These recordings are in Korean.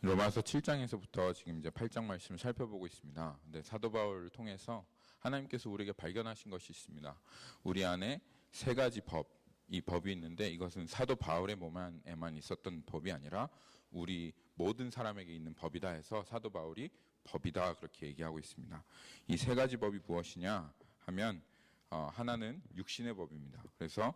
로마서 7장에서부터 지금 이제 8장 말씀을 살펴보고 있습니다. 근데 사도 바울을 통해서 하나님께서 우리에게 발견하신 것이 있습니다. 우리 안에 세 가지 이 법이 있는데 이것은 사도 바울의 몸에만 있었던 법이 아니라 우리 모든 사람에게 있는 법이다 해서 사도 바울이 법이다 그렇게 얘기하고 있습니다. 이 세 가지 법이 무엇이냐 하면 하나는 육신의 법입니다. 그래서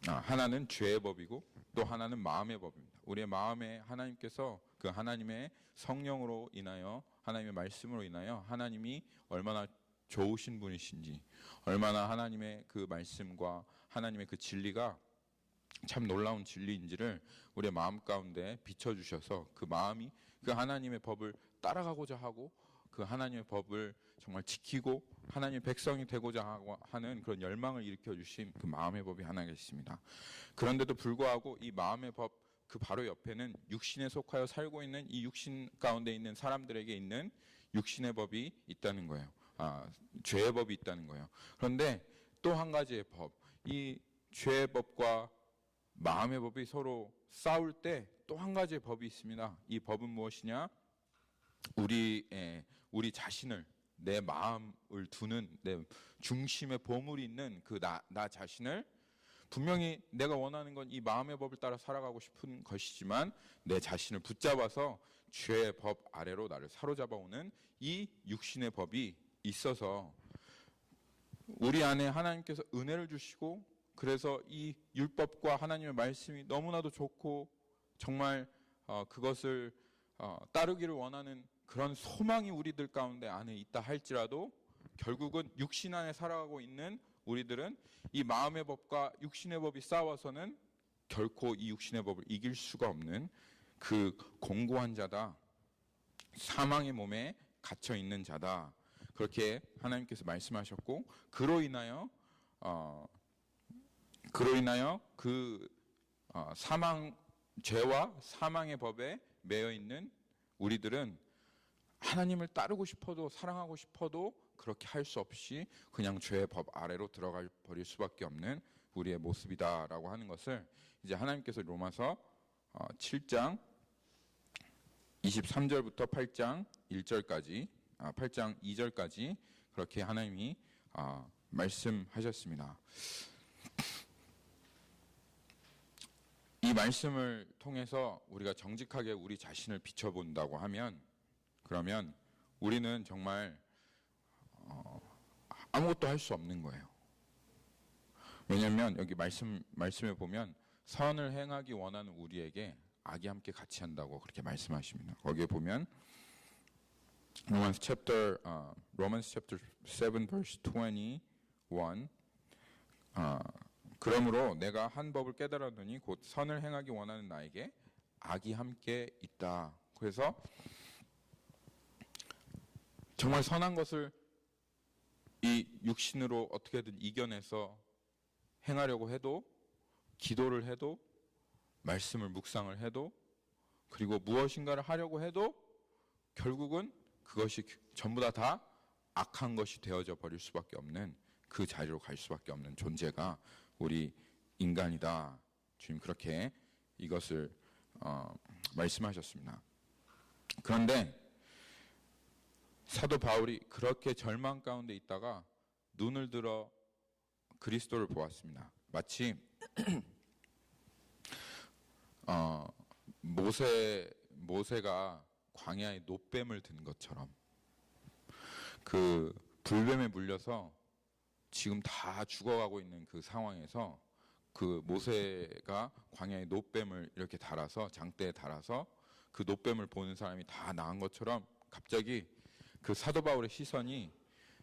하나는 죄의 법이고 또 하나는 마음의 법입니다. 우리의 마음에 하나님께서 그 하나님의 성령으로 인하여 하나님의 말씀으로 인하여 하나님이 얼마나 좋으신 분이신지, 얼마나 하나님의 그 말씀과 하나님의 그 진리가 참 놀라운 진리인지를 우리의 마음 가운데 비춰주셔서 그 마음이 그 하나님의 법을 따라가고자 하고 그 하나님의 법을 정말 지키고 하나님의 백성이 되고자 하는 그런 열망을 일으켜 주신 그 마음의 법이 하나가 있습니다. 그런데도 불구하고 이 마음의 법 그 바로 옆에는 육신에 속하여 살고 있는 이 육신 가운데 있는 사람들에게 있는 육신의 법이 있다는 거예요. 죄의 법이 있다는 거예요. 그런데 또 한 가지의 법, 이 죄의 법과 마음의 법이 서로 싸울 때 또 한 가지의 법이 있습니다. 이 법은 무엇이냐? 우리 자신을, 내 마음을 두는 내 중심에 보물이 있는 그 나 자신을 분명히 내가 원하는 건 이 마음의 법을 따라 살아가고 싶은 것이지만 내 자신을 붙잡아서 죄의 법 아래로 나를 사로잡아오는 이 육신의 법이 있어서 우리 안에 하나님께서 은혜를 주시고 그래서 이 율법과 하나님의 말씀이 너무나도 좋고 정말 그것을 따르기를 원하는 그런 소망이 우리들 가운데 안에 있다 할지라도 결국은 육신 안에 살아가고 있는 우리들은 이 마음의 법과 육신의 법이 싸워서는 결코 이 육신의 법을 이길 수가 없는 그 공고한 자다. 사망의 몸에 갇혀 있는 자다. 그렇게 하나님께서 말씀하셨고 그로 인하여 그 죄와 사망의 법에 매여 있는 우리들은 하나님을 따르고 싶어도 사랑하고 싶어도 그렇게 할 수 없이 그냥 죄의 법 아래로 들어가 버릴 수밖에 없는 우리의 모습이다라고 하는 것을 이제 하나님께서 로마서 7장 23절부터 8장 1절까지 8장 2절까지 그렇게 하나님이 말씀하셨습니다. 이 말씀을 통해서 우리가 정직하게 우리 자신을 비춰본다고 하면 그러면 우리는 정말 아무것도 할 수 없는 거예요. 왜냐하면 여기 말씀에 보면 선을 행하기 원하는 우리에게 악이 함께 같이 한다고 그렇게 말씀하십니다. 거기에 보면 Romans chapter 7 verse 21 그러므로 내가 한 법을 깨달았더니 곧 선을 행하기 원하는 나에게 악이 함께 있다. 그래서 정말 선한 것을 이 육신으로 어떻게든 이겨내서 행하려고 해도 기도를 해도 말씀을 묵상을 해도 그리고 무엇인가를 하려고 해도 결국은 그것이 전부 다 악한 것이 되어져 버릴 수밖에 없는 그 자리로 갈 수밖에 없는 존재가 우리 인간이다. 주님 그렇게 이것을 말씀하셨습니다. 그런데 사도 바울이 그렇게 절망 가운데 있다가 눈을 들어 그리스도를 보았습니다. 마치 모세가 광야에 놋뱀을 든 것처럼 그 불뱀에 물려서 지금 다 죽어가고 있는 그 상황에서 그 모세가 광야에 놋뱀을 이렇게 달아서 장대에 달아서 그 놋뱀을 보는 사람이 다 나은 것처럼 갑자기 그 사도 바울의 시선이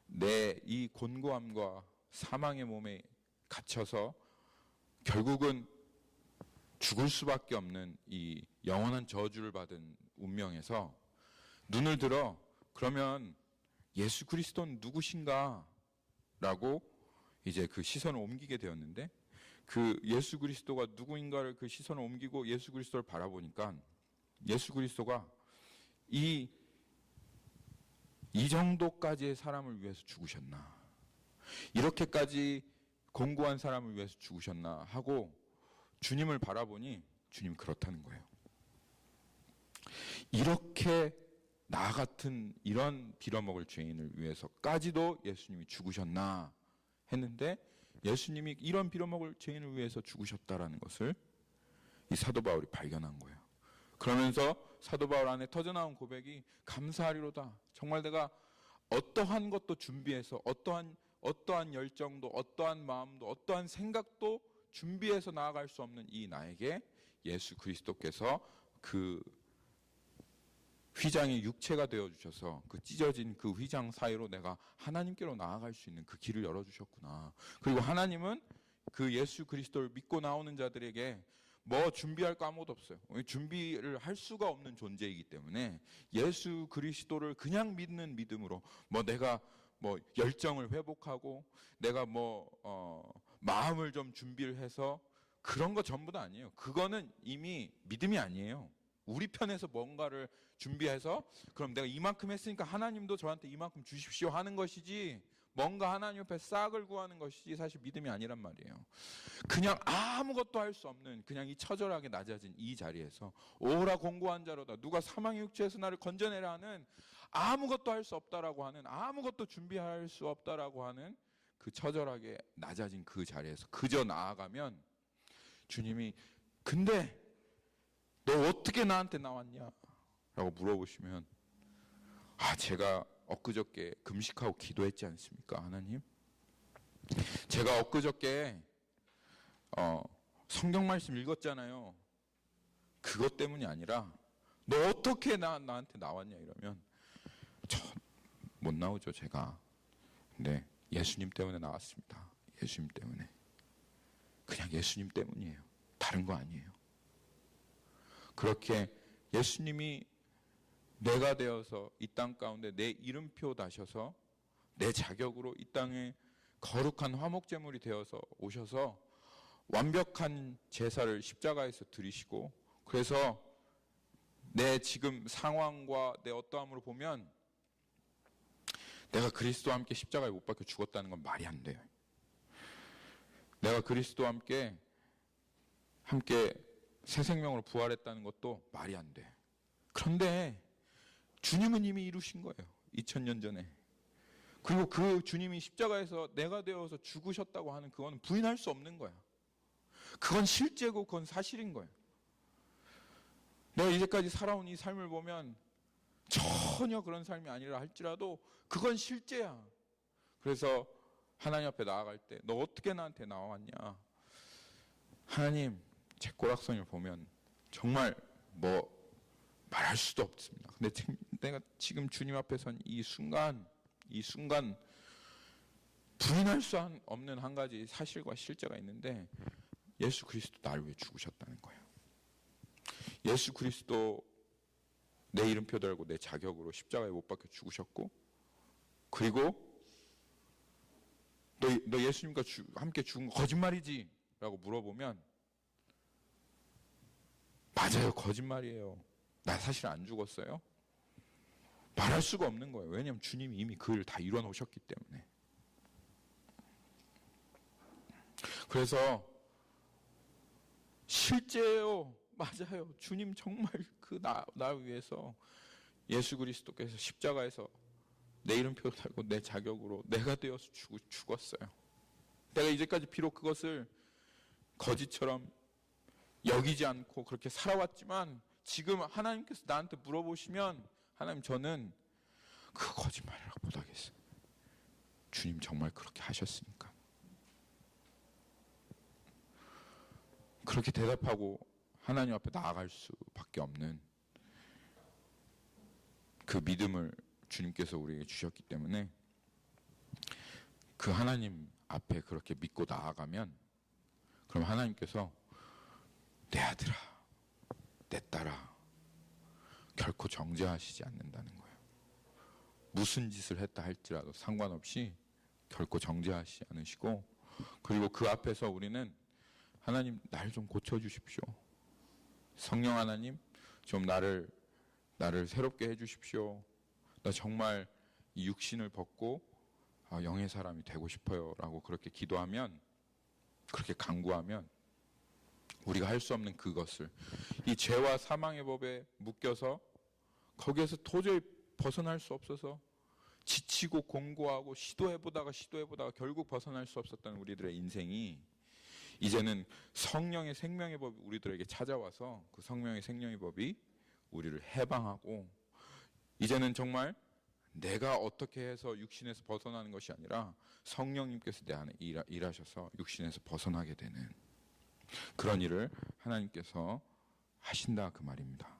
내 이 곤고함과 사망의 몸에 갇혀서 결국은 죽을 수밖에 없는 이 영원한 저주를 받은 운명에서 눈을 들어 그러면 예수 그리스도는 누구신가? 라고 이제 그 시선을 옮기게 되었는데 그 예수 그리스도가 누구인가를 그 시선을 옮기고 예수 그리스도를 바라보니까 예수 그리스도가 이 정도까지의 사람을 위해서 죽으셨나? 이렇게까지 공고한 사람을 위해서 죽으셨나? 하고 주님을 바라보니 주님 그렇다는 거예요. 이렇게 나 같은 이런 빌어먹을 죄인을 위해서까지도 예수님이 죽으셨나 했는데, 예수님이 이런 빌어먹을 죄인을 위해서 죽으셨다라는 것을 이 사도 바울이 발견한 거예요. 그러면서 사도 바울 안에 터져나온 고백이 감사하리로다. 정말 내가 어떠한 것도 준비해서 어떠한 열정도 어떠한 마음도 어떠한 생각도 준비해서 나아갈 수 없는 이 나에게 예수 그리스도께서 그 휘장의 육체가 되어주셔서 그 찢어진 그 휘장 사이로 내가 하나님께로 나아갈 수 있는 그 길을 열어주셨구나. 그리고 하나님은 그 예수 그리스도를 믿고 나오는 자들에게 뭐 준비할 거 아무것도 없어요. 준비를 할 수가 없는 존재이기 때문에 예수 그리스도를 그냥 믿는 믿음으로 뭐 내가 뭐 열정을 회복하고 내가 마음을 좀 준비를 해서 그런 거 전부 다 아니에요. 그거는 이미 믿음이 아니에요. 우리 편에서 뭔가를 준비해서 그럼 내가 이만큼 했으니까 하나님도 저한테 이만큼 주십시오 하는 것이지, 뭔가 하나님 옆에 싹을 구하는 것이지 사실 믿음이 아니란 말이에요. 그냥 아무것도 할 수 없는 그냥 이 처절하게 낮아진 이 자리에서 오라 공고한 자로다, 누가 사망의 육체에서 나를 건져내라 하는, 아무것도 할 수 없다라고 하는, 아무것도 준비할 수 없다라고 하는 그 처절하게 낮아진 그 자리에서 그저 나아가면 주님이 근데 너 어떻게 나한테 나왔냐? 라고 물어보시면 제가 엊그저께 금식하고 기도했지 않습니까? 하나님, 제가 엊그저께 성경 말씀 읽었잖아요. 그것 때문이 아니라 너 어떻게 나한테 나왔냐 이러면 저 못 나오죠 제가. 근데 예수님 때문에 나왔습니다. 예수님 때문에. 그냥 예수님 때문이에요. 다른 거 아니에요. 그렇게 예수님이 내가 되어서 이 땅 가운데 내 이름표 다셔서 내 자격으로 이 땅에 거룩한 화목제물이 되어서 오셔서 완벽한 제사를 십자가에서 드리시고, 그래서 내 지금 상황과 내 어떠함으로 보면 내가 그리스도와 함께 십자가에 못 박혀 죽었다는 건 말이 안 돼요. 내가 그리스도와 함께 새 생명으로 부활했다는 것도 말이 안 돼. 그런데 주님은 이미 이루신 거예요. 2000년 전에. 그리고 그 주님이 십자가에서 내가 되어서 죽으셨다고 하는 그건 부인할 수 없는 거야. 그건 실제고 그건 사실인 거예요. 내가 이제까지 살아온 이 삶을 보면 전혀 그런 삶이 아니라 할지라도 그건 실제야. 그래서 하나님 앞에 나아갈 때 너 어떻게 나한테 나왔냐? 하나님, 제 꼬락선을 보면 정말 말할 수도 없습니다. 근데 내가 지금 주님 앞에 선 이 순간 부인할 수 없는 한 가지 사실과 실제가 있는데, 예수 그리스도 나를 위해 죽으셨다는 거예요. 예수 그리스도 내 이름표 달고 내 자격으로 십자가에 못 박혀 죽으셨고, 그리고 너 예수님과 함께 죽은 거 거짓말이지? 라고 물어보면 맞아요, 거짓말이에요. 나 사실 안 죽었어요. 말할 수가 없는 거예요. 왜냐하면 주님이 이미 그 일을 다 이뤄 놓으셨기 때문에. 그래서 실제예요. 맞아요. 주님 정말 나 위해서 예수 그리스도께서 십자가에서 내 이름표 달고 내 자격으로 내가 되어서 죽었어요. 내가 이제까지 비록 그것을 거짓처럼 여기지 않고 그렇게 살아왔지만, 지금 하나님께서 나한테 물어보시면 하나님, 저는 그 거짓말이라고 못하겠어요. 주님 정말 그렇게 하셨으니까. 그렇게 대답하고 하나님 앞에 나아갈 수밖에 없는 그 믿음을 주님께서 우리에게 주셨기 때문에, 그 하나님 앞에 그렇게 믿고 나아가면 그럼 하나님께서 내 아들아, 내 딸아, 결코 정죄하시지 않는다는 거예요. 무슨 짓을 했다 할지라도 상관없이 결코 정죄하시지 않으시고, 그리고 그 앞에서 우리는 하나님, 날 좀 고쳐주십시오. 성령 하나님, 좀 나를 새롭게 해주십시오. 나 정말 이 육신을 벗고 영의 사람이 되고 싶어요 라고 그렇게 기도하면, 그렇게 간구하면 우리가 할 수 없는 그것을, 이 죄와 사망의 법에 묶여서 거기에서 도저히 벗어날 수 없어서 지치고 공고하고 시도해보다가 결국 벗어날 수 없었던 우리들의 인생이 이제는 성령의 생명의 법이 우리들에게 찾아와서 그 성령의 생명의 법이 우리를 해방하고, 이제는 정말 내가 어떻게 해서 육신에서 벗어나는 것이 아니라 성령님께서 내 안에 일하셔서 육신에서 벗어나게 되는 그런 일을 하나님께서 하신다, 그 말입니다.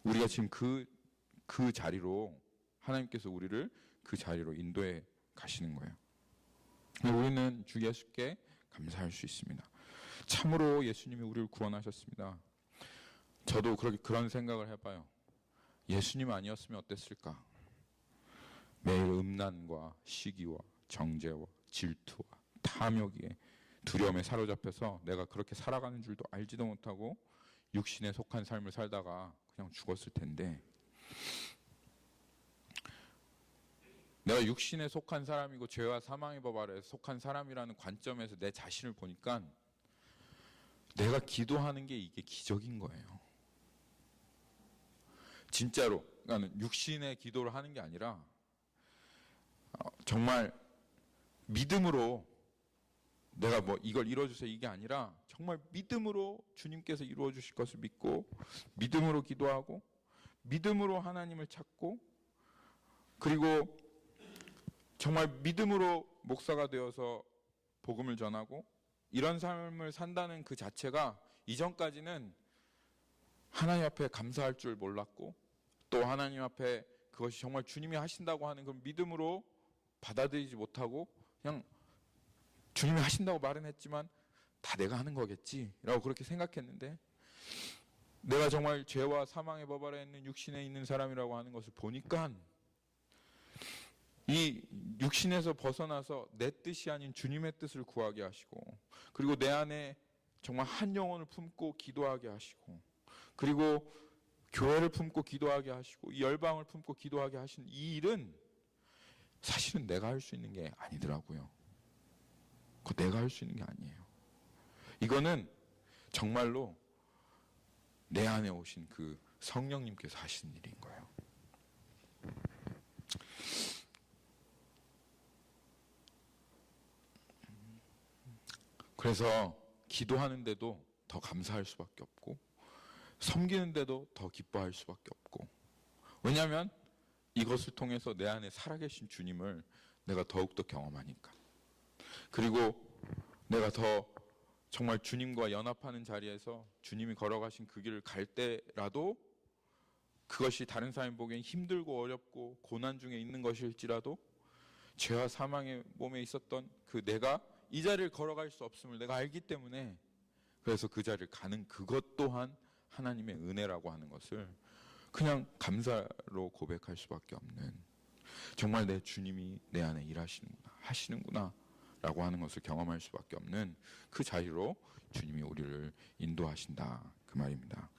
우리가 지금 그 자리로, 하나님께서 우리를 그 자리로 인도해 가시는 거예요. 우리는 주 예수께 감사할 수 있습니다. 참으로 예수님이 우리를 구원하셨습니다. 저도 그런 생각을 해봐요. 예수님 아니었으면 어땠을까? 매일 음란과 시기와 정죄와 질투와 탐욕에, 두려움에 사로잡혀서 내가 그렇게 살아가는 줄도 알지도 못하고 육신에 속한 삶을 살다가 그냥 죽었을 텐데, 내가 육신에 속한 사람이고 죄와 사망의 법 아래 속한 사람이라는 관점에서 내 자신을 보니까 내가 기도하는 게 이게 기적인 거예요. 진짜로. 그러니까 육신의 기도를 하는 게 아니라 정말 믿음으로 내가 뭐 이걸 이루어주세요 이게 아니라 정말 믿음으로 주님께서 이루어 주실 것을 믿고 믿음으로 기도하고 믿음으로 하나님을 찾고, 그리고 정말 믿음으로 목사가 되어서 복음을 전하고, 이런 삶을 산다는 그 자체가 이전까지는 하나님 앞에 감사할 줄 몰랐고, 또 하나님 앞에 그것이 정말 주님이 하신다고 하는 그런 믿음으로 받아들이지 못하고 그냥 주님이 하신다고 말은 했지만 다 내가 하는 거겠지 라고 그렇게 생각했는데, 내가 정말 죄와 사망의 법 아래 있는 육신에 있는 사람이라고 하는 것을 보니까 이 육신에서 벗어나서 내 뜻이 아닌 주님의 뜻을 구하게 하시고, 그리고 내 안에 정말 한 영혼을 품고 기도하게 하시고, 그리고 교회를 품고 기도하게 하시고 이 열방을 품고 기도하게 하신 이 일은 사실은 내가 할 수 있는 게 아니더라고요. 그거 내가 할 수 있는 게 아니에요. 이거는 정말로 내 안에 오신 그 성령님께서 하신 일인 거예요. 그래서 기도하는데도 더 감사할 수밖에 없고, 섬기는데도 더 기뻐할 수밖에 없고, 왜냐하면 이것을 통해서 내 안에 살아계신 주님을 내가 더욱더 경험하니까, 그리고 내가 더 정말 주님과 연합하는 자리에서 주님이 걸어가신 그 길을 갈 때라도 그것이 다른 사람이 보기엔 힘들고 어렵고 고난 중에 있는 것일지라도 죄와 사망의 몸에 있었던 그 내가 이 자리를 걸어갈 수 없음을 내가 알기 때문에, 그래서 그 자리를 가는 그것 또한 하나님의 은혜라고 하는 것을 그냥 감사로 고백할 수밖에 없는, 정말 내 주님이 내 안에 일하시는구나, 하시는구나 라고 하는 것을 경험할 수밖에 없는 그 자리로 주님이 우리를 인도하신다, 그 말입니다.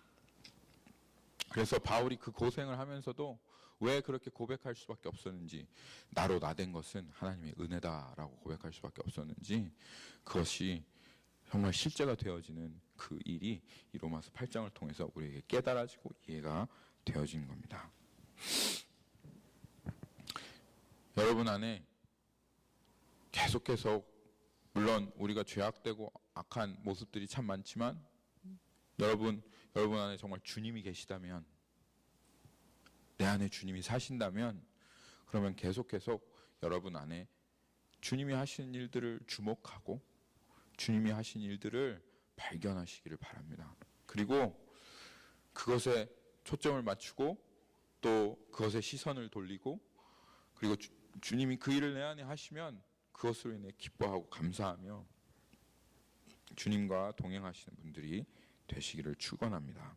그래서 바울이 그 고생을 하면서도 왜 그렇게 고백할 수밖에 없었는지, 나로 나된 것은 하나님의 은혜다라고 고백할 수밖에 없었는지, 그것이 정말 실제가 되어지는 그 일이 이 로마서 8장을 통해서 우리에게 깨달아지고 이해가 되어진 겁니다. 여러분 안에 계속해서, 물론 우리가 죄악되고 악한 모습들이 참 많지만 여러분 안에 정말 주님이 계시다면, 내 안에 주님이 사신다면, 그러면 계속해서 여러분 안에 주님이 하시는 일들을 주목하고 주님이 하신 일들을 발견하시기를 바랍니다. 그리고 그것에 초점을 맞추고 또 그것에 시선을 돌리고, 그리고 주님이 그 일을 내 안에 하시면 그것으로 인해 기뻐하고 감사하며 주님과 동행하시는 분들이 되시기를 축원합니다.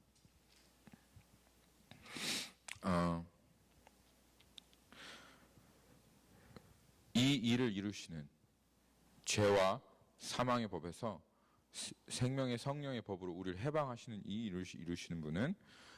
이 일을 이루시는, 죄와 사망의 법에서 생명의 성령의 법으로 우리를 해방하시는 이 일을 이루시는 분은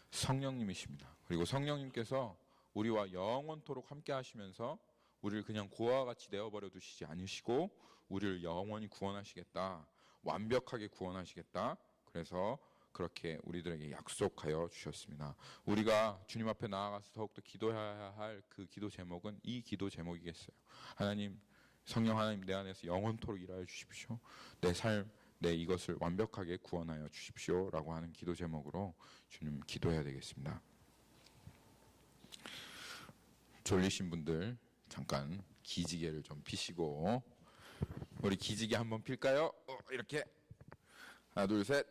성령님이십니다. 그리고 성령님께서 우리와 영원토록 함께 하시면서 우리를 그냥 고아와 같이 내어버려 두시지 않으시고 우리를 영원히 구원하시겠다, 완벽하게 구원하시겠다. 그래서 그렇게 우리들에게 약속하여 주셨습니다. 우리가 주님 앞에 나아가서 더욱더 기도해야 할 그 기도 제목은 이 기도 제목이겠어요. 하나님, 성령 하나님 내 안에서 영원토록 일하여 주십시오. 내 삶, 내 이것을 완벽하게 구원하여 주십시오 라고 하는 기도 제목으로 주님 기도해야 되겠습니다. 졸리신 분들 잠깐 기지개를 좀 피시고 우리 기지개 한번 필까요? 이렇게 하나 둘 셋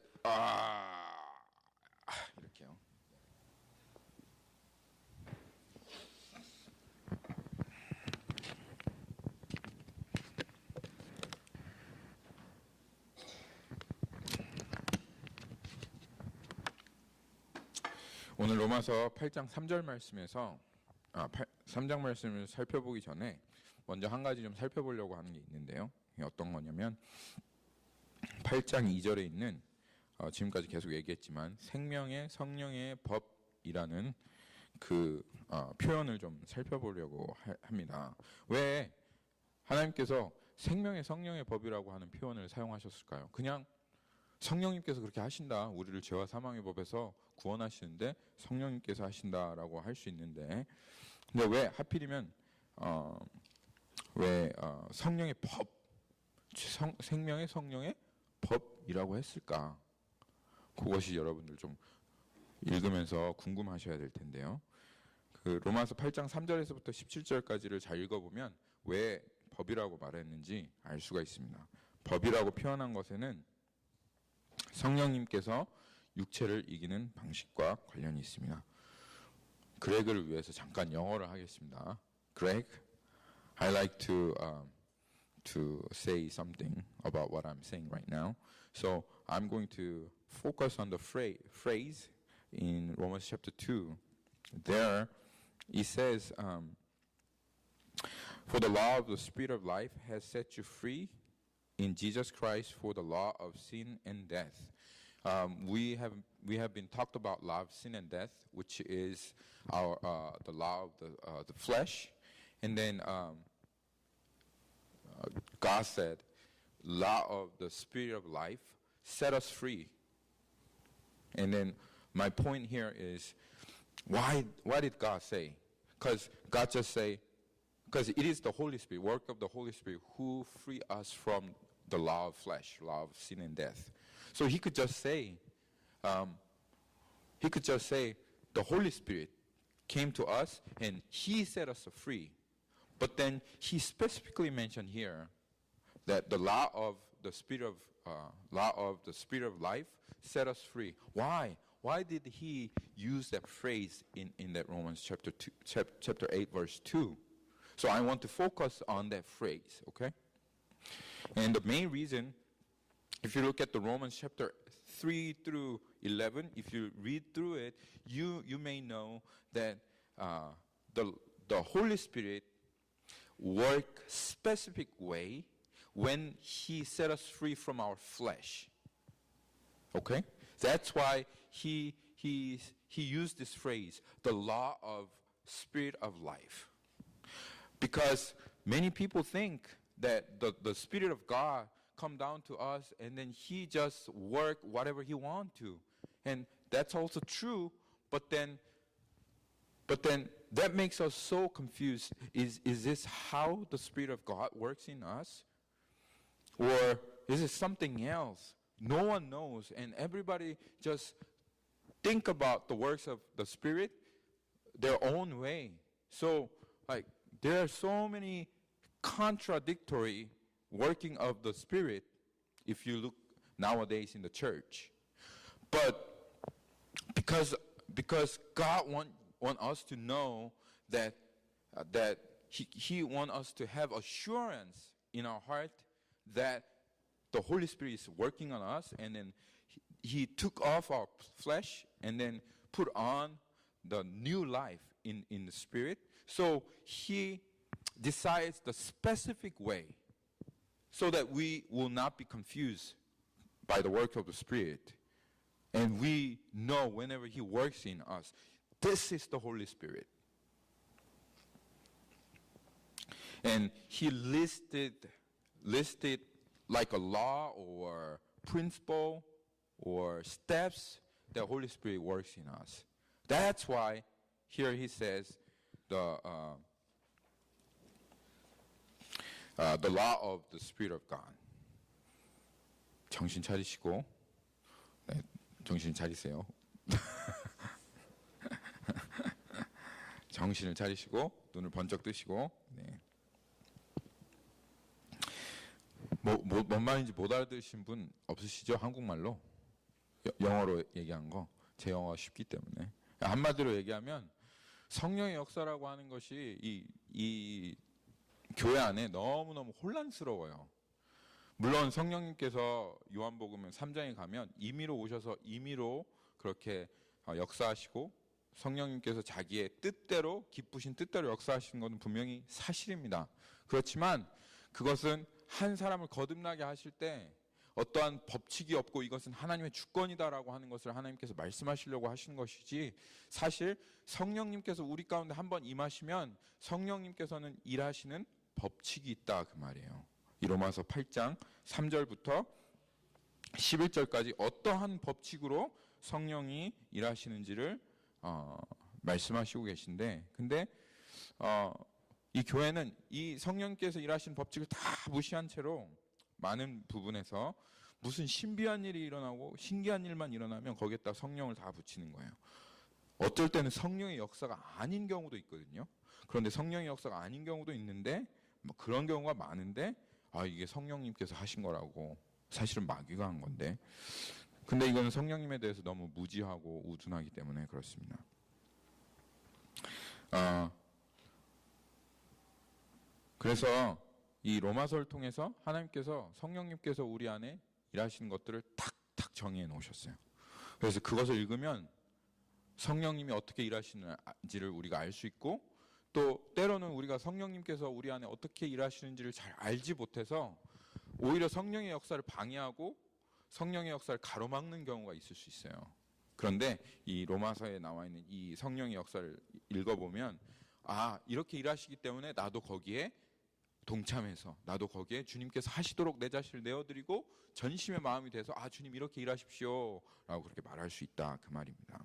이렇게요. 오늘 로마서 8장 3절 말씀에서 3장 말씀을 살펴보기 전에 먼저 한 가지 좀 살펴보려고 하는 게 있는데요. 이게 어떤 거냐면 8장 2절에 있는 지금까지 계속 얘기했지만 생명의 성령의 법이라는 그 표현을 좀 살펴보려고 합니다. 왜 하나님께서 생명의 성령의 법이라고 하는 표현을 사용하셨을까요? 그냥 성령님께서 그렇게 하신다. 우리를 죄와 사망의 법에서 구원하시는데 성령님께서 하신다라고 할 수 있는데 근데 왜 하필이면 성령의 법, 생명의 성령의 법이라고 했을까? 그것이 여러분들 좀 읽으면서 궁금하셔야 될 텐데요. 그 로마서 8장 3절에서부터 17절까지를 잘 읽어보면 왜 법이라고 말했는지 알 수가 있습니다. 법이라고 표현한 것에는 성령님께서 육체를 이기는 방식과 관련이 있습니다. 그렉을 위해서 잠깐 영어를 하겠습니다. Greg, I like to say something about what I'm saying right now. So I'm going to focus on the phrase in Romans chapter 2. There it says, for the law of the Spirit of life has set you free in Jesus Christ for the law of sin and death. We have been talked about law of sin and death, which is our the law of the flesh, and then God said, law of the Spirit of life set us free. And then my point here is, why did God say? Because God just say, because it is the Holy Spirit, work of the Holy Spirit, who free us from the law of flesh, law of sin and death. So he could just say, the Holy Spirit came to us and he set us free. But then he specifically mentioned here that the law of the Spirit of life set us free. Why? Why did he use that phrase in that Romans chapter 8 verse 2? So I want to focus on that phrase, okay? And the main reason, if you look at the Romans chapter 3 through 11, if you read through it, you may know that the Holy Spirit work specific way when he set us free from our flesh. Okay? That's why he used this phrase, the law of Spirit of life. Because many people think that the Spirit of God come down to us and then he just work whatever he want to. And that's also true, but then that makes us so confused. Is this how the Spirit of God works in us? Or is it something else? No one knows, and everybody just think about the works of the Spirit their own way. So, like, there are so many contradictory working of the Spirit if you look nowadays in the church. But because God want us to know that He want us to have assurance in our heart that the Holy Spirit is working on us, and then He took off our flesh and then put on the new life in the Spirit. So He decides the specific way so that we will not be confused by the work of the Spirit. And we know whenever He works in us, this is the Holy Spirit. And He listed like a law or principle or steps that Holy Spirit works in us. That's why here he says the law of the Spirit of God. 정신 차리시고, 네, 정신 차리세요. 정신을 차리시고 눈을 번쩍 뜨시고, 네. 뭔 말인지 못 알아들으신 분 없으시죠? 한국말로 영어로 얘기한 거. 제 영어가 쉽기 때문에. 한마디로 얘기하면 성령의 역사라고 하는 것이 이 교회 안에 너무너무 혼란스러워요. 물론 성령님께서 요한복음 3장에 가면 임의로 오셔서 임의로 그렇게 역사하시고 성령님께서 자기의 뜻대로 기쁘신 뜻대로 역사하시는 것은 분명히 사실입니다. 그렇지만 그것은 한 사람을 거듭나게 하실 때 어떠한 법칙이 없고 이것은 하나님의 주권이다라고 하는 것을 하나님께서 말씀하시려고 하시는 것이지, 사실 성령님께서 우리 가운데 한번 임하시면 성령님께서는 일하시는 법칙이 있다 그 말이에요. 이 로마서 8장 3절부터 11절까지 어떠한 법칙으로 성령이 일하시는지를 말씀하시고 계신데, 근데 이 교회는 이 성령께서 일하신 법칙을 다 무시한 채로 많은 부분에서 무슨 신비한 일이 일어나고 신기한 일만 일어나면 거기에다 성령을 다 붙이는 거예요. 어떨 때는 성령의 역사가 아닌 경우도 있거든요. 그런데 성령의 역사가 아닌 경우도 있는데 뭐 그런 경우가 많은데 이게 성령님께서 하신 거라고, 사실은 마귀가 한 건데, 근데 이거는 성령님에 대해서 너무 무지하고 우둔하기 때문에 그렇습니다. 그래서 이 로마서를 통해서 하나님께서 성령님께서 우리 안에 일하시는 것들을 탁탁 정의해 놓으셨어요. 그래서 그것을 읽으면 성령님이 어떻게 일하시는지를 우리가 알 수 있고, 또 때로는 우리가 성령님께서 우리 안에 어떻게 일하시는지를 잘 알지 못해서 오히려 성령의 역사를 방해하고 성령의 역사를 가로막는 경우가 있을 수 있어요. 그런데 이 로마서에 나와 있는 이 성령의 역사를 읽어보면 이렇게 일하시기 때문에 나도 거기에 동참해서 나도 거기에 주님께서 하시도록 내 자신을 내어드리고 전심의 마음이 돼서 주님 이렇게 일하십시오 라고 그렇게 말할 수 있다 그 말입니다.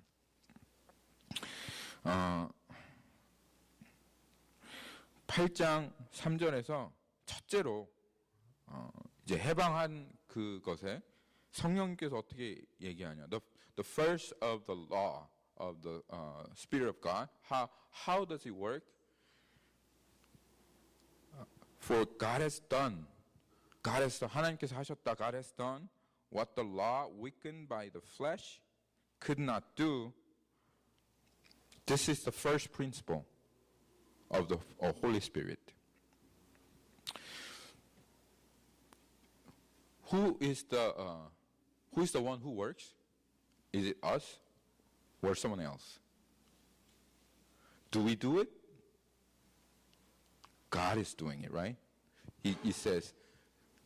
8장 3절에서 첫째로 이제 해방한 그것에 성령님께서 어떻게 얘기하냐. The first of the law of the Spirit of God. How does it work? For God has done. 하나님께서 하셨다. God has done what the law weakened by the flesh could not do. This is the first principle of the Holy Spirit. Who is the one who works? Is it us or someone else? Do we do it? God is doing it, right? He says,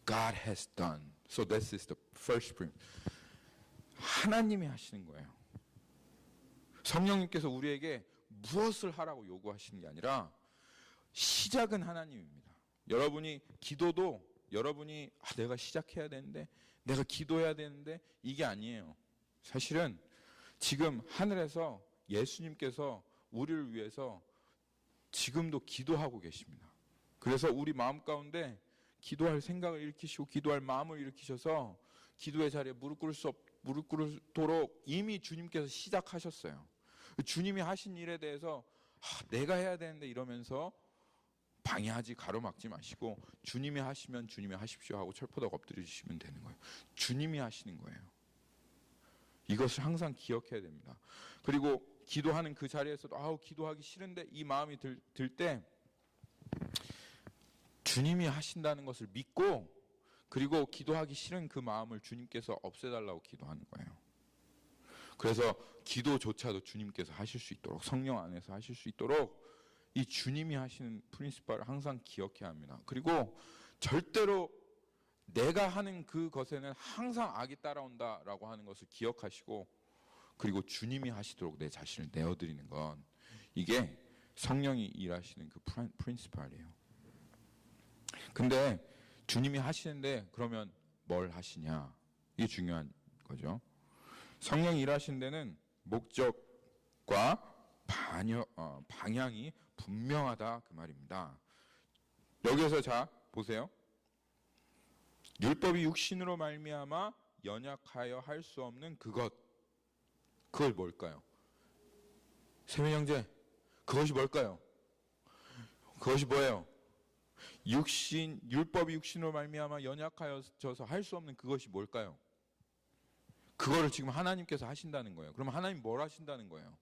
God has done. So this is the first principle. 하나님이 하시는 거예요. 성령님께서 우리에게 무엇을 하라고 요구하시는 게 아니라 시작은 하나님입니다. 여러분이 기도도 여러분이 내가 시작해야 되는데 내가 기도해야 되는데 이게 아니에요. 사실은 지금 하늘에서 예수님께서 우리를 위해서 지금도 기도하고 계십니다. 그래서 우리 마음 가운데 기도할 생각을 일으키시고 기도할 마음을 일으키셔서 기도의 자리에 무릎 꿇도록 이미 주님께서 시작하셨어요. 주님이 하신 일에 대해서 내가 해야 되는데 이러면서 방해하지 가로막지 마시고 주님이 하시면 주님이 하십시오 하고 철포덕 엎드려 주시면 되는 거예요. 주님이 하시는 거예요. 이것을 항상 기억해야 됩니다. 그리고 기도하는 그 자리에서도 기도하기 싫은데 이 마음이 들 때 주님이 하신다는 것을 믿고, 그리고 기도하기 싫은 그 마음을 주님께서 없애달라고 기도하는 거예요. 그래서 기도조차도 주님께서 하실 수 있도록, 성령 안에서 하실 수 있도록 이 주님이 하시는 프린시플을 항상 기억해야 합니다. 그리고 절대로 내가 하는 그것에는 항상 악이 따라온다라고 하는 것을 기억하시고, 그리고 주님이 하시도록 내 자신을 내어드리는 건, 이게 성령이 일하시는 그 프린시플이에요. 근데 주님이 하시는데 그러면 뭘 하시냐? 이게 중요한 거죠. 성령이 일하시는 데는 목적과 방향이 분명하다 그 말입니다. 여기에서 자 보세요. 율법이 육신으로 말미암아 연약하여 할 수 없는 그것, 그걸 뭘까요? 세민 형제, 그것이 뭘까요? 그것이 뭐예요? 율법이 육신으로 말미암아 연약하여져서 할 수 없는 그것이 뭘까요? 그거를 지금 하나님께서 하신다는 거예요. 그러면 하나님 뭘 하신다는 거예요?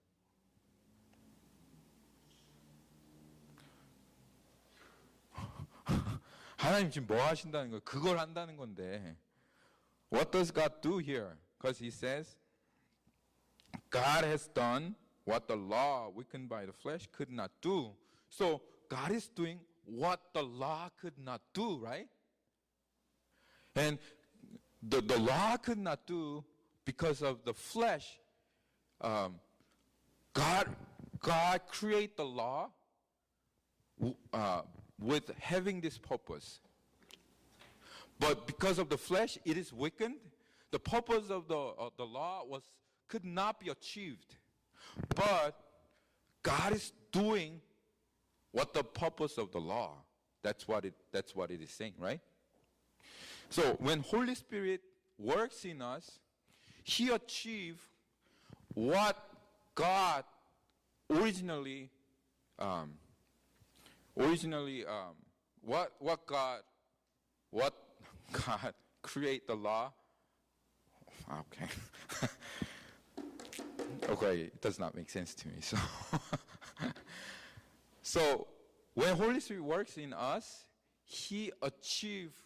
하나님 지금 뭐 하신다는 거예요? 그걸 한다는 건데. What does God do here? Because he says God has done what the law weakened by the flesh could not do. So God is doing what the law could not do, right? And the law could not do because of the flesh. God created the law with having this purpose. But because of the flesh, it is weakened. The purpose of the law could not be achieved. But God is doing what the purpose of the law. That's what it is saying, right? So when Holy Spirit works in us, He achieves what God originally what God create the law. Okay. Okay, it does not make sense to me. So when Holy Spirit works in us, He achieves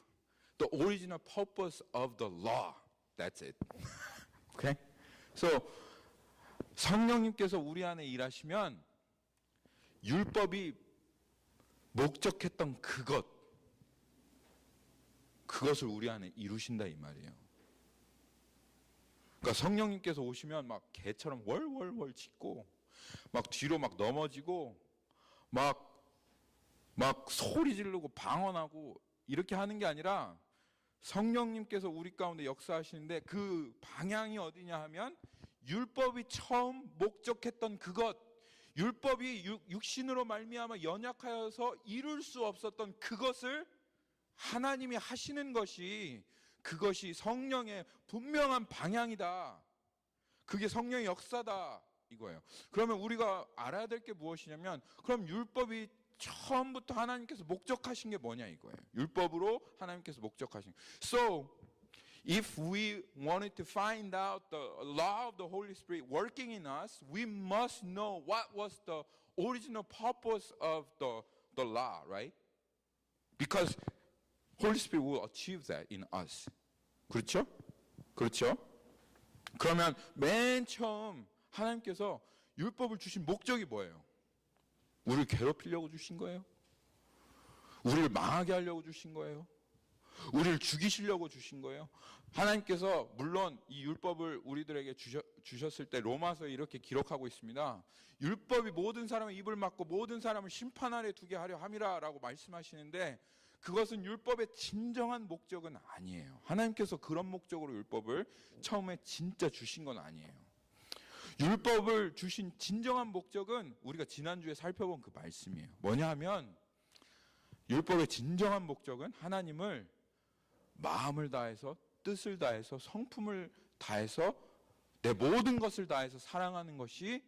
the original purpose of the law. That's it. Okay? So 성령님께서 우리 안에 일하시면 율법이 목적했던 그것을 우리 안에 이루신다 이 말이에요. 그러니까 성령님께서 오시면 막 개처럼 월월월 짖고 막 뒤로 막 넘어지고 막 소리 지르고 방언하고 이렇게 하는 게 아니라 성령님께서 우리 가운데 역사하시는데 그 방향이 어디냐 하면 율법이 처음 목적했던 그것, 율법이 육신으로 말미암아 연약하여서 이룰 수 없었던 그것을 하나님이 하시는 것이 그것이 성령의 분명한 방향이다. 그게 성령의 역사다 이거예요. 그러면 우리가 알아야 될 게 무엇이냐면 그럼 율법이 처음부터 하나님께서 목적하신 게 뭐냐 이거예요. 율법으로 하나님께서 목적하신. So if we wanted to find out the law of the Holy Spirit working in us, we must know what was the original purpose of the law, right? Because Holy Spirit will achieve that in us. 그렇죠? 그렇죠? 그러면 맨 처음 하나님께서 율법을 주신 목적이 뭐예요? 우리를 괴롭히려고 주신 거예요? 우리를 망하게 하려고 주신 거예요? 우리를 죽이시려고 주신 거예요? 하나님께서 물론 이 율법을 우리들에게 주셨을 때 로마서에 이렇게 기록하고 있습니다. 율법이 모든 사람의 입을 막고 모든 사람을 심판 아래 두게 하려 함이라라고 말씀하시는데 그것은 율법의 진정한 목적은 아니에요. 하나님께서 그런 목적으로 율법을 처음에 진짜 주신 건 아니에요. 율법을 주신 진정한 목적은 우리가 지난주에 살펴본 그 말씀이에요. 뭐냐 하면 율법의 진정한 목적은 하나님을 마음을 다해서 뜻을 다해서 성품을 다해서 내 모든 것을 다해서 사랑하는 것이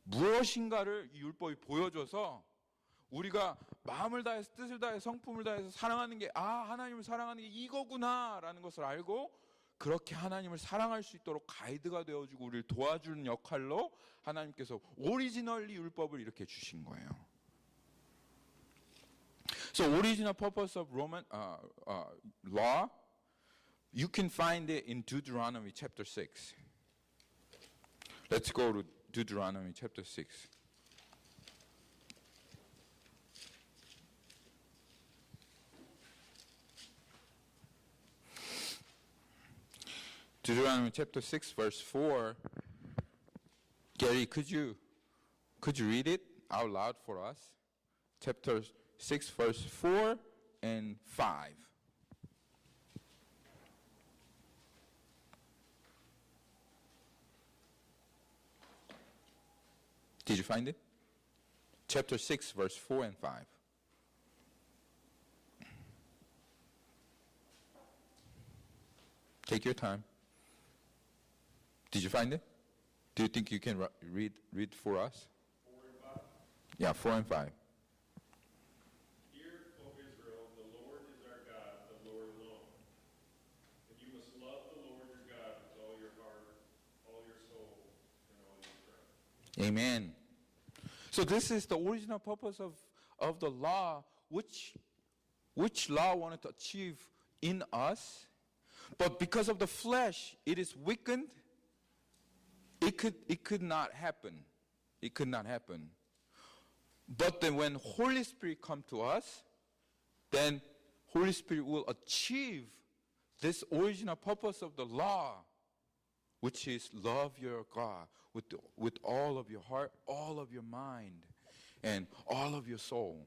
무엇인가를 이 율법이 보여줘서 우리가 마음을 다해서 뜻을 다해서 성품을 다해서 사랑하는 게 하나님을 사랑하는 게 이거구나라는 것을 알고 그렇게 하나님을 사랑할 수 있도록 가이드가 되어주고 우리를 도와주는 역할로 하나님께서 오리지널리 율법을 이렇게 주신 거예요. So original purpose of Roman law, you can find it in Deuteronomy chapter 6. Let's go to Deuteronomy chapter 6. Deuteronomy chapter 6 verse 4. Gary, could you read it out loud for us? Chapter 6 verse 4 and 5. Did you find it? Chapter 6, verse 4 and 5. Take your time. Did you find it? Do you think you can read for us? 4 and 5. Yeah, 4 and 5. Hear, O Israel, the Lord is our God, the Lord alone. And you must love the Lord your God with all your heart, all your soul, and all your strength. Amen. So this is the original purpose of the law, which law wanted to achieve in us. But because of the flesh, it is weakened. It could not happen. It could not happen. But then when Holy Spirit come to us, then Holy Spirit will achieve this original purpose of the law, which is love your God with all of your heart, all of your mind, and all of your soul.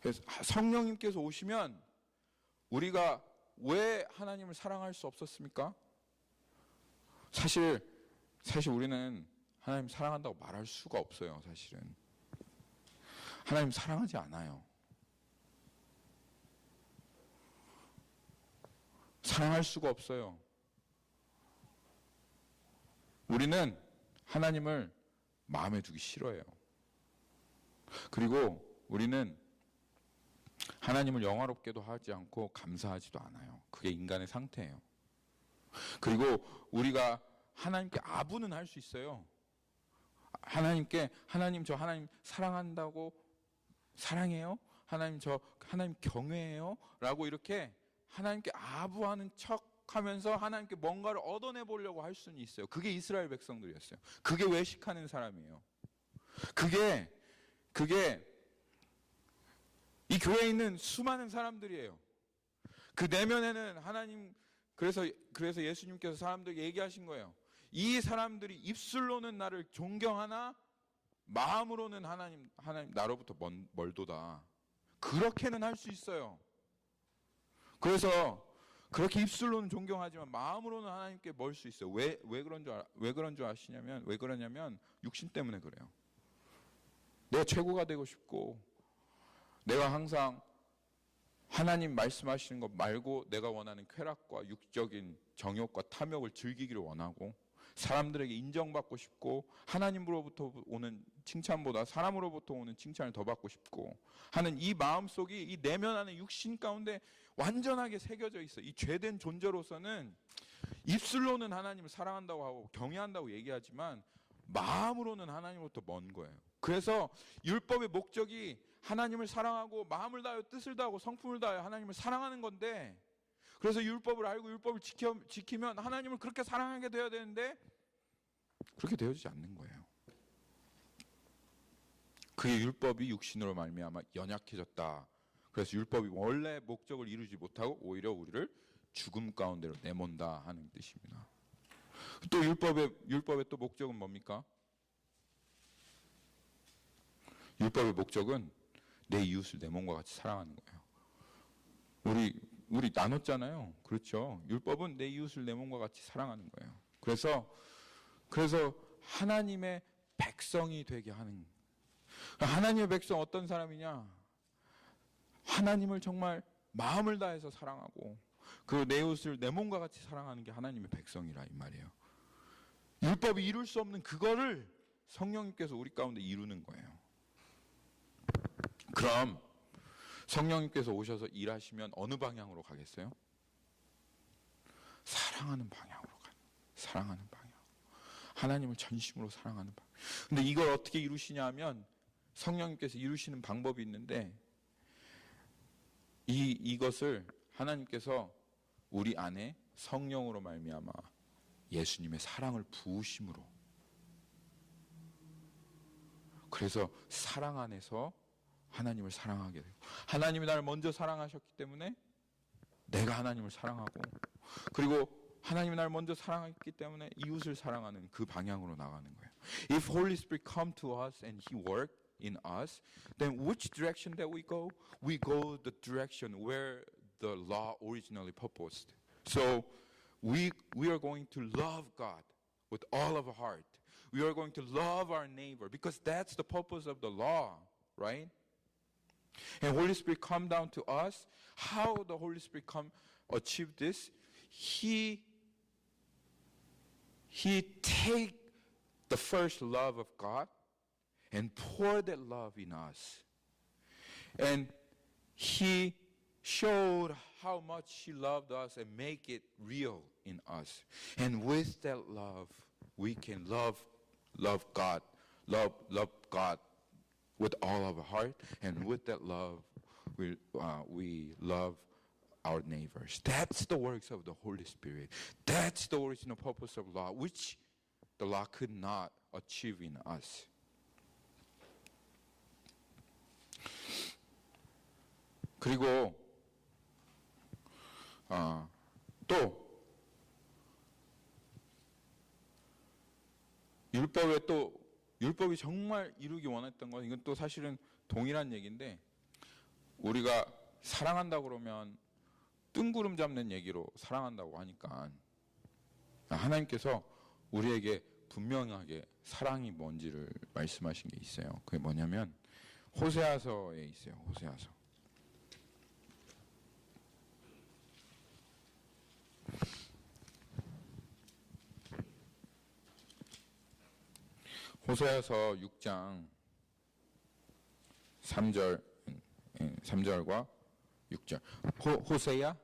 그래서 성령님께서 오시면 우리가 왜 하나님을 사랑할 수 없었습니까? 사실 우리는 하나님 사랑한다고 말할 수가 없어요. 사실은 하나님 사랑하지 않아요. 사랑할 수가 없어요. 우리는 하나님을 마음에 두기 싫어해요. 그리고 우리는 하나님을 영화롭게도 하지 않고 감사하지도 않아요. 그게 인간의 상태예요. 그리고 우리가 하나님께 아부는 할 수 있어요. 하나님 저 하나님 사랑한다고 사랑해요? 하나님 경외해요? 라고 이렇게 하나님께 아부하는 척 하면서 하나님께 뭔가를 얻어내 보려고 할 수는 있어요. 그게 이스라엘 백성들이었어요. 그게 외식하는 사람이에요. 그게 이 교회에 있는 수많은 사람들이에요. 그 내면에는 하나님, 그래서 예수님께서 사람들에게 얘기하신 거예요. 이 사람들이 입술로는 나를 존경하나 마음으로는 하나님 나로부터 멀도다. 그렇게는 할 수 있어요. 그래서 그렇게 입술로는 존경하지만 마음으로는 하나님께 멀 수 있어요. 왜 그런 줄 아시냐면, 왜 그러냐면 육신 때문에 그래요. 내가 최고가 되고 싶고, 내가 항상 하나님 말씀하시는 것 말고 내가 원하는 쾌락과 육적인 정욕과 탐욕을 즐기기를 원하고, 사람들에게 인정받고 싶고, 하나님으로부터 오는 칭찬보다 사람으로부터 오는 칭찬을 더 받고 싶고 하는 이 마음속이 이 내면 안에 육신 가운데 완전하게 새겨져 있어요. 이 죄된 존재로서는 입술로는 하나님을 사랑한다고 하고 경외한다고 얘기하지만 마음으로는 하나님으로부터 먼 거예요. 그래서 율법의 목적이 하나님을 사랑하고 마음을 다하여 뜻을 다하고 성품을 다하여 하나님을 사랑하는 건데, 그래서 율법을 알고 율법을 지키면 하나님을 그렇게 사랑하게 되어야 되는데 그렇게 되어지지 않는 거예요. 그의 율법이 육신으로 말미암아 연약해졌다. 그래서 율법이 원래 목적을 이루지 못하고 오히려 우리를 죽음 가운데로 내몬다 하는 뜻입니다. 또 율법의 또 목적은 뭡니까? 율법의 목적은 내 이웃을 내 몸과 같이 사랑하는 거예요. 우리 나눴잖아요. 그렇죠? 율법은 내 이웃을 내 몸과 같이 사랑하는 거예요. 그래서 하나님의 백성이 되게 하는. 하나님의 백성 어떤 사람이냐? 하나님을 정말 마음을 다해서 사랑하고 그 내 이웃을 내 몸과 같이 사랑하는 게 하나님의 백성이라 이 말이에요. 율법이 이룰 수 없는 그거를 성령님께서 우리 가운데 이루는 거예요. 그럼 성령님께서 오셔서 일하시면 어느 방향으로 가겠어요? 사랑하는 방향으로 가요. 사랑하는 방향. 하나님을 전심으로 사랑하는 방향. 근데 이걸 어떻게 이루시냐 하면 성령님께서 이루시는 방법이 있는데, 이것을 하나님께서 우리 안에 성령으로 말미암아 예수님의 사랑을 부으심으로, 그래서 사랑 안에서 하나님을 사랑하게 되고, 하나님이 나를 먼저 사랑하셨기 때문에 내가 하나님을 사랑하고, 그리고 하나님이 나를 먼저 사랑했기 때문에 이웃을 사랑하는 그 방향으로 나가는 거예요. If Holy Spirit come to us and He work in us, then which direction that we go? We go the direction where the law originally purposed. So we are going to love God with all of our heart. We are going to love our neighbor because that's the purpose of the law, right? And Holy Spirit come down to us. How the Holy Spirit achieve this? He take the first love of God and pour that love in us. And He showed how much He loved us and make it real in us. And with that love, we can love God, love God with all of our heart. And with that love, we love our neighbors. That's the works of the Holy Spirit. That's the original purpose of law, which the law could not achieve in us. 그리고 또 율법이 정말 이루기 원했던 건 이건 또 사실은 동일한 얘기인데 우리가 사랑한다 그러면 뜬구름 잡는 얘기로 사랑한다고 하니까 하나님께서 우리에게 분명하게 사랑이 뭔지를 말씀하신 게 있어요. 그게 뭐냐면 호세아서에 있어요. 호세아서. 호세아서 6장 3절과 6절. 호세야?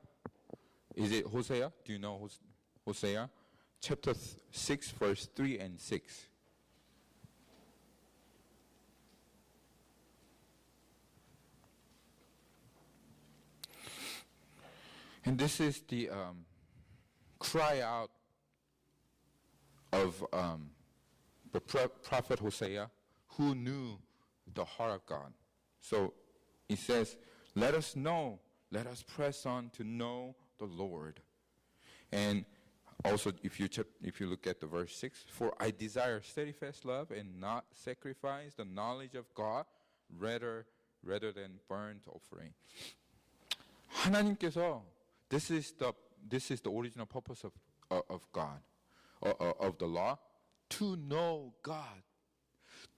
Is it Hosea? Do you know Hosea? Chapter 6 verse 3 and 6. And this is the cry out of the prophet Hosea, who knew the heart of God. So it says, let us know, let us press on to know the Lord. And also, if you look at the verse 6, for I desire steadfast love and not sacrifice, the knowledge of God rather than burnt offering. 하나님께서 this is the original purpose of God, of the law, to know God.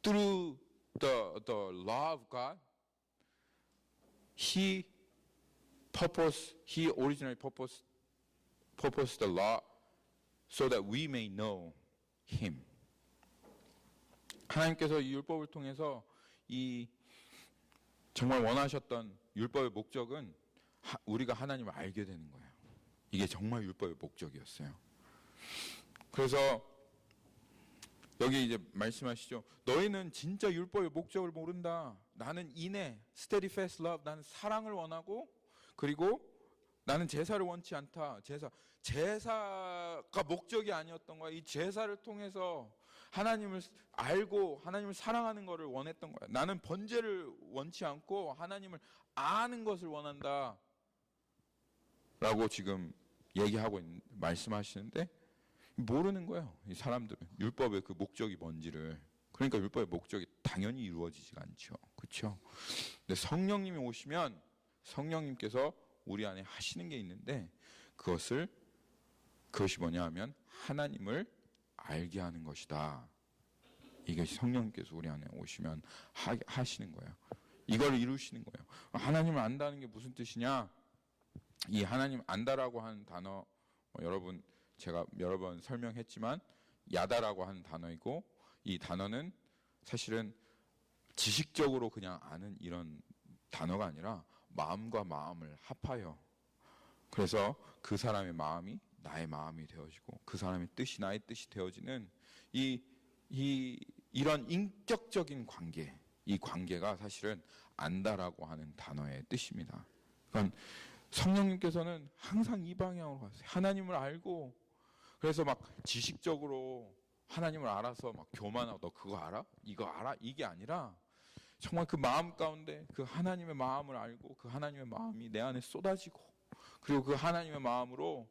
Through the law of God, He originally purposed the law so that we may know Him. 하나님께서 이 율법을 통해서 이 정말 원하셨던 율법의 목적은 우리가 하나님을 알게 되는 거예요. 이게 정말 율법의 목적이었어요. 그래서 여기 이제 말씀하시죠. 너희는 진짜 율법의 목적을 모른다. 나는 인애, steadfast love, 나는 사랑을 원하고 그리고 나는 제사를 원치 않다. 제사가 목적이 아니었던 거야. 이 제사를 통해서 하나님을 알고 하나님을 사랑하는 것을 원했던 거야. 나는 번제를 원치 않고 하나님을 아는 것을 원한다. 라고 지금 말씀하시는데 모르는 거예요. 이 사람들은 율법의 그 목적이 뭔지를. 그러니까 율법의 목적이 당연히 이루어지지가 않죠. 그렇죠? 근데 성령님이 오시면 성령님께서 우리 안에 하시는 게 있는데 그것이 뭐냐 하면 하나님을 알게 하는 것이다. 이것이 성령님께서 우리 안에 오시면 하시는 거예요. 이걸 이루시는 거예요. 하나님을 안다는 게 무슨 뜻이냐? 이 하나님 안다라고 하는 단어 제가 여러 번 설명했지만 야다라고 하는 단어이고 이 단어는 사실은 지식적으로 그냥 아는 이런 단어가 아니라 마음과 마음을 합하여 그래서 그 사람의 마음이 나의 마음이 되어지고 그 사람의 뜻이 나의 뜻이 되어지는 이런 인격적인 관계, 이 관계가 사실은 안다라고 하는 단어의 뜻입니다. 그러니까 성령님께서는 항상 이 방향으로 가세요. 하나님을 알고 그래서 막 지식적으로 하나님을 알아서 막 교만하고 너 그거 알아? 이거 알아? 이게 아니라 정말 그 마음 가운데 그 하나님의 마음을 알고 그 하나님의 마음이 내 안에 쏟아지고 그리고 그 하나님의 마음으로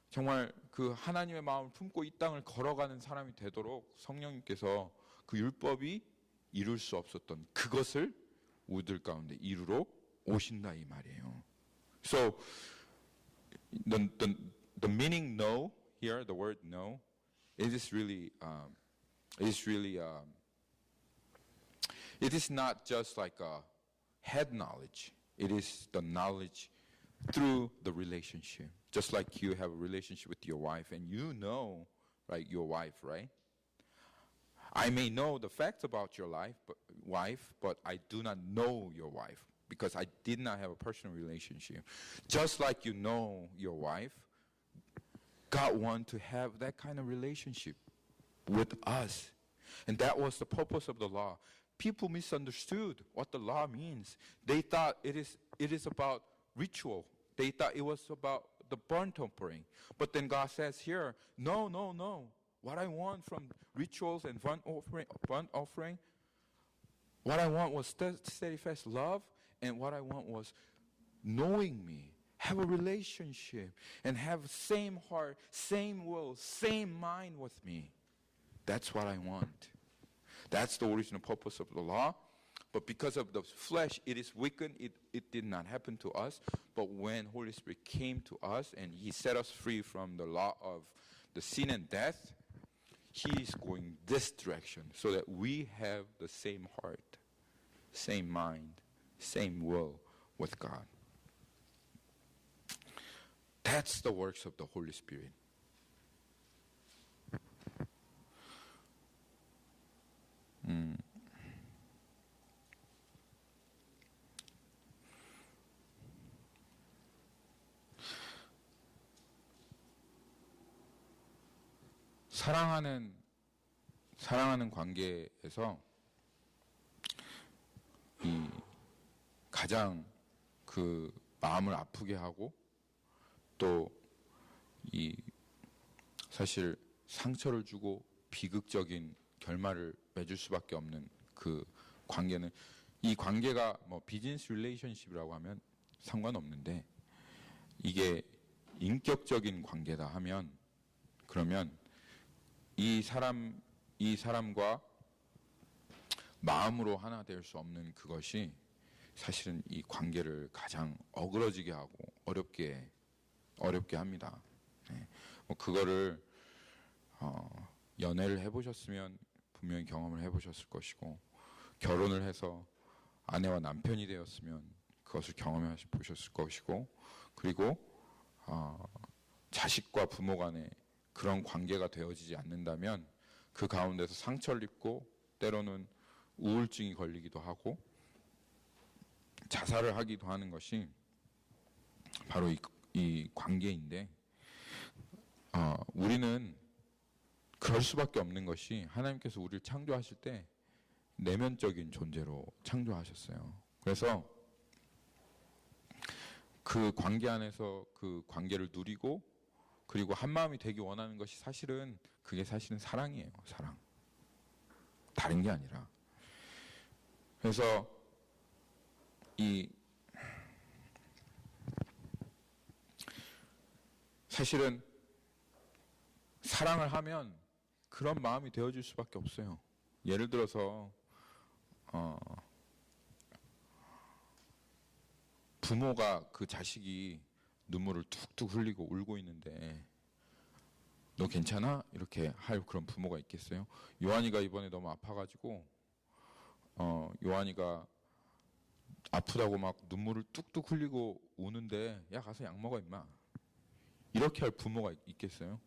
정말 그 하나님의 마음을 품고 이 땅을 걸어가는 사람이 되도록 성령님께서 그 율법이 이룰 수 없었던 그것을 우리들 가운데 이루러 오신다 이 말이에요. So the meaning know here, the word know, it is really is really it is not just like a head knowledge. It is the knowledge through the relationship. Just like you have a relationship with your wife and you know, right, your wife, right? I may know the facts about your wife, but I do not know your wife because I did not have a personal relationship. Just like you know your wife, God wants to have that kind of relationship with us. And that was the purpose of the law. People misunderstood what the law means. They thought it is about ritual. They thought it was about the burnt offering. But then God says here, no, no, no. What I want from rituals and burnt offering, what I want was steadfast love, and what I want was knowing me, have a relationship, and have same heart, same will, same mind with me. That's what I want. That's the original purpose of the law. But because of the flesh, it is weakened. It did not happen to us. But when Holy Spirit came to us and He set us free from the law of the sin and death, He is going this direction so that we have the same heart, same mind, same will with God. That's the works of the Holy Spirit. 사랑하는 관계에서 이 가장 그 마음을 아프게 하고 또 이 사실 상처를 주고 비극적인 결말을 맺을 수밖에 없는 그 관계는, 이 관계가 뭐 비즈니스 릴레이션십이라고 하면 상관없는데 이게 인격적인 관계다 하면, 그러면 이 사람과 마음으로 하나 될 수 없는 그것이 사실은 이 관계를 가장 어그러지게 하고 어렵게 합니다. 네. 뭐 그거를 연애를 해보셨으면 분명히 경험을 해보셨을 것이고, 결혼을 해서 아내와 남편이 되었으면 그것을 경험해 보셨을 것이고, 그리고 자식과 부모 간에 그런 관계가 되어지지 않는다면 그 가운데서 상처를 입고 때로는 우울증이 걸리기도 하고 자살을 하기도 하는 것이 바로 이 관계인데, 우리는 그럴 수밖에 없는 것이 하나님께서 우리를 창조하실 때 내면적인 존재로 창조하셨어요. 그래서 그 관계 안에서 그 관계를 누리고 그리고 한 마음이 되기 원하는 것이 그게 사실은 사랑이에요. 사랑. 다른 게 아니라. 그래서 사실은 사랑을 하면 그런 마음이 되어질 수밖에 없어요. 예를 들어서 부모가 그 자식이 눈물을 툭툭 흘리고 울고 있는데 너 괜찮아? 이렇게 할 그런 부모가 있겠어요? 요한이가 이번에 너무 아파가지고 요한이가 아프다고 막 눈물을 뚝뚝 흘리고 우는데 야 가서 약 먹어 임마, 이렇게 할 부모가 있겠어요?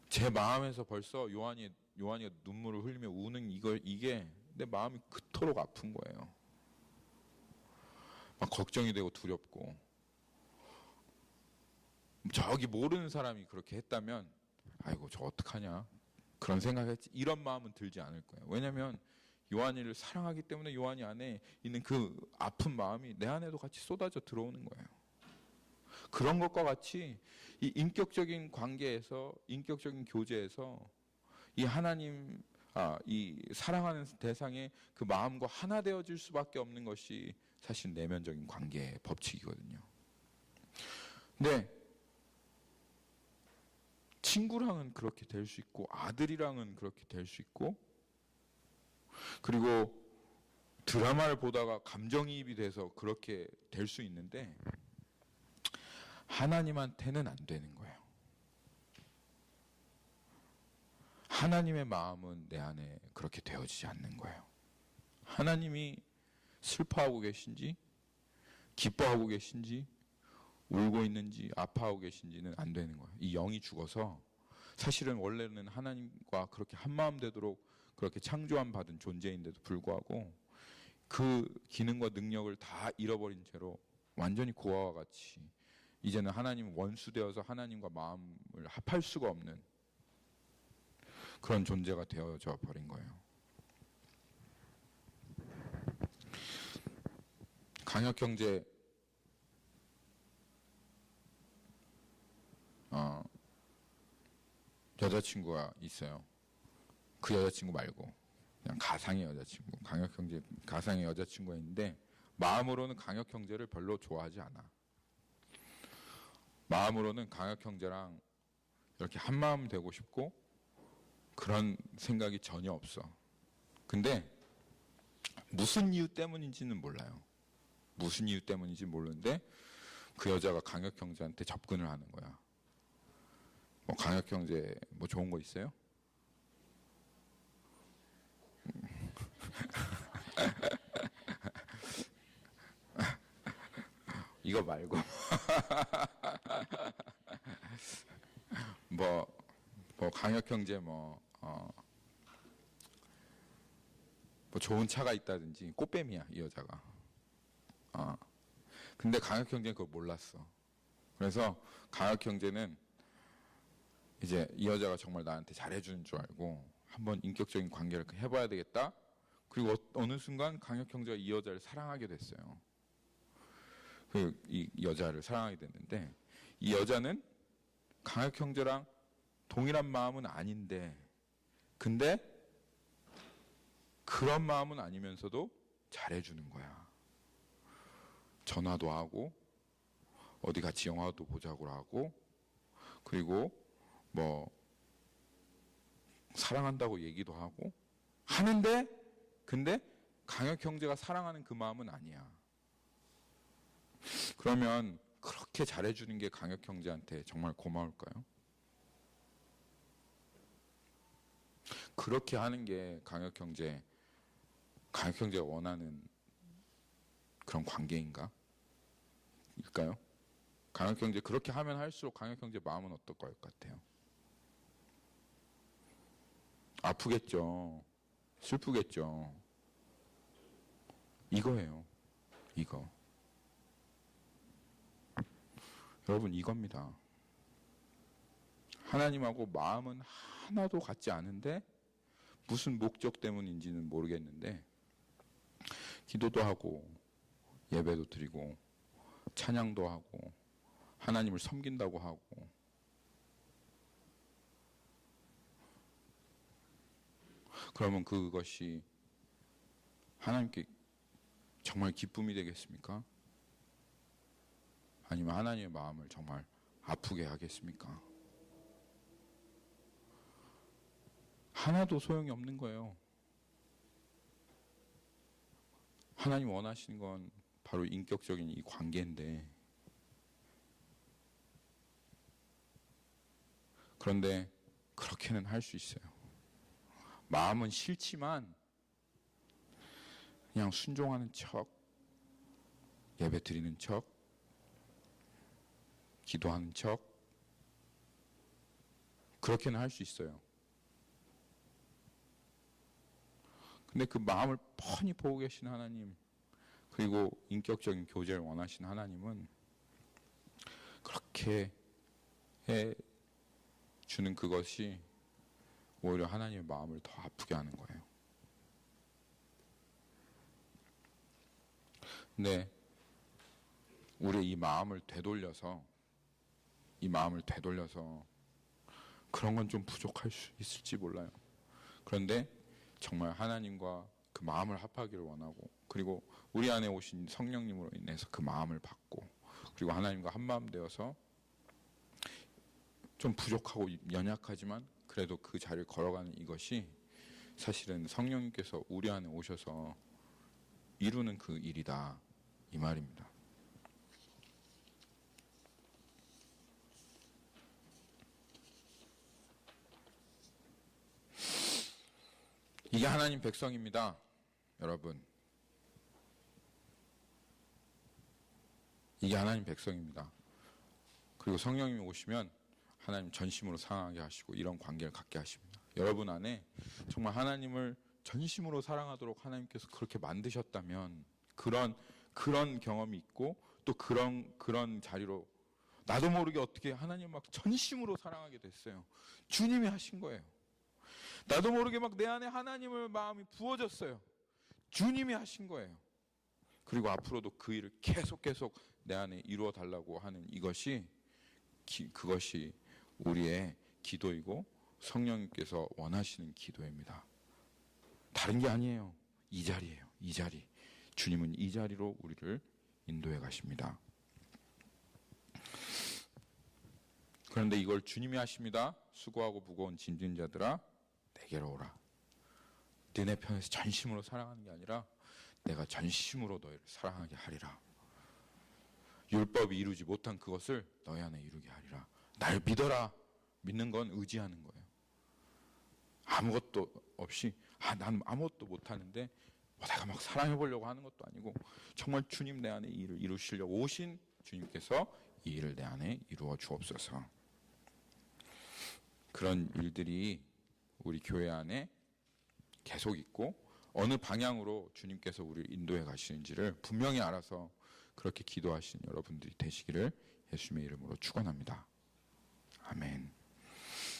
제 마음에서 벌써 요한이가 눈물을 흘리며 우는 이게 내 마음이 그토록 아픈 거예요. 막 걱정이 되고 두렵고, 저기 모르는 사람이 그렇게 했다면 아이고 저 어떡하냐 그런 생각했지, 이런 마음은 들지 않을 거예요. 왜냐하면 요한이를 사랑하기 때문에 요한이 안에 있는 그 아픈 마음이 내 안에도 같이 쏟아져 들어오는 거예요. 그런 것과 같이 이 인격적인 관계에서, 인격적인 교제에서 이 하나님, 이 사랑하는 대상의 그 마음과 하나 되어질 수밖에 없는 것이 사실 내면적인 관계의 법칙이거든요. 근데 친구랑은 그렇게 될 수 있고, 아들이랑은 그렇게 될 수 있고, 그리고 드라마를 보다가 감정이입이 돼서 그렇게 될 수 있는데 하나님한테는 안 되는 거예요. 하나님의 마음은 내 안에 그렇게 되어지지 않는 거예요. 하나님이 슬퍼하고 계신지, 기뻐하고 계신지, 울고 있는지, 아파하고 계신지는 안 되는 거예요. 이 영이 죽어서 사실은 원래는 하나님과 그렇게 한마음 되도록 그렇게 창조함 받은 존재인데도 불구하고 그 기능과 능력을 다 잃어버린 채로 완전히 고아와 같이 이제는 하나님 원수되어서 하나님과 마음을 합할 수가 없는 그런 존재가 되어져 버린 거예요. 강혁 형제 여자친구가 있어요. 그 여자친구 말고 그냥 가상의 여자친구, 강혁 형제 가상의 여자친구가 있는데 마음으로는 강혁 형제를 별로 좋아하지 않아. 마음으로는 강혁 형제랑 이렇게 한마음 되고 싶고 그런 생각이 전혀 없어. 근데 무슨 이유 때문인지는 몰라요. 무슨 이유 때문인지 모르는데 그 여자가 강혁 형제한테 접근을 하는 거야. 뭐 강혁 형제 뭐 좋은 거 있어요? 이거 말고 뭐 강혁 형제 뭐 좋은 차가 있다든지 꽃뱀이야 이 여자가. 근데 강혁 형제는 그걸 몰랐어. 그래서 강혁 형제는 이제 이 여자가 정말 나한테 잘해주는 줄 알고 한번 인격적인 관계를 해봐야 되겠다. 그리고 어느 순간 강혁 형제가 이 여자를 사랑하게 됐어요. 이 여자를 사랑하게 됐는데 이 여자는 강혁 형제랑 동일한 마음은 아닌데 근데 그런 마음은 아니면서도 잘해주는 거야. 전화도 하고 어디 같이 영화도 보자고 하고 그리고 뭐 사랑한다고 얘기도 하고 하는데 근데 강혁 형제가 사랑하는 그 마음은 아니야. 그러면 그렇게 잘해주는 게 강혁 형제한테 정말 고마울까요? 그렇게 하는 게 강혁 형제가 원하는 그런 관계인가? 일까요? 강혁 형제 그렇게 하면 할수록 강혁 형제 마음은 어떨 것 같아요? 아프겠죠. 슬프겠죠. 이거예요. 이거. 여러분 이겁니다. 하나님하고 마음은 하나도 같지 않은데 무슨 목적 때문인지는 모르겠는데 기도도 하고 예배도 드리고 찬양도 하고 하나님을 섬긴다고 하고 그러면 그것이 하나님께 정말 기쁨이 되겠습니까? 아니면 하나님의 마음을 정말 아프게 하겠습니까? 하나도 소용이 없는 거예요. 하나님 원하시는 건 바로 인격적인 이 관계인데 그런데 그렇게는 할 수 있어요. 마음은 싫지만 그냥 순종하는 척, 예배 드리는 척, 기도하는 척 그렇게는 할 수 있어요. 근데 그 마음을 뻔히 보고 계신 하나님 그리고 인격적인 교제를 원하신 하나님은 그렇게 해 주는 그것이 오히려 하나님의 마음을 더 아프게 하는 거예요. 근데 우리 이 마음을 되돌려서 그런 건 좀 부족할 수 있을지 몰라요. 그런데 정말 하나님과 그 마음을 합하기를 원하고 그리고 우리 안에 오신 성령님으로 인해서 그 마음을 받고 그리고 하나님과 한마음 되어서 좀 부족하고 연약하지만 그래도 그 자리를 걸어가는 이것이 사실은 성령님께서 우리 안에 오셔서 이루는 그 일이다 이 말입니다. 이게 하나님 백성입니다. 여러분. 이게 하나님 백성입니다. 그리고 성령님이 오시면 하나님 전심으로 사랑하게 하시고 이런 관계를 갖게 하십니다. 여러분 안에 정말 하나님을 전심으로 사랑하도록 하나님께서 그렇게 만드셨다면 그런 경험이 있고 또 그런 자리로 나도 모르게 어떻게 하나님 막 전심으로 사랑하게 됐어요. 주님이 하신 거예요. 나도 모르게 막 내 안에 하나님을 마음이 부어졌어요. 주님이 하신 거예요. 그리고 앞으로도 그 일을 계속 내 안에 이루어 달라고 하는 그것이 우리의 기도이고 성령님께서 원하시는 기도입니다. 다른 게 아니에요. 이 자리예요. 이 자리. 주님은 이 자리로 우리를 인도해 가십니다. 그런데 이걸 주님이 하십니다. 수고하고 무거운 짐진 자들아 내게로 오라. 너네 편에서 전심으로 사랑하는 게 아니라 내가 전심으로 너희를 사랑하게 하리라. 율법이 이루지 못한 그것을 너희 안에 이루게 하리라. 날 믿어라. 믿는 건 의지하는 거예요. 아무것도 없이 나는 아무것도 못하는데 내가 막 사랑해 보려고 하는 것도 아니고 정말 주님 내 안에 이 일을 이루시려고 오신 주님께서 이 일을 내 안에 이루어 주옵소서. 그런 일들이 우리 교회 안에 계속 있고 어느 방향으로 주님께서 우리를 인도해 가시는지를 분명히 알아서 그렇게 기도하시는 여러분들이 되시기를 예수님의 이름으로 축원합니다. 아멘.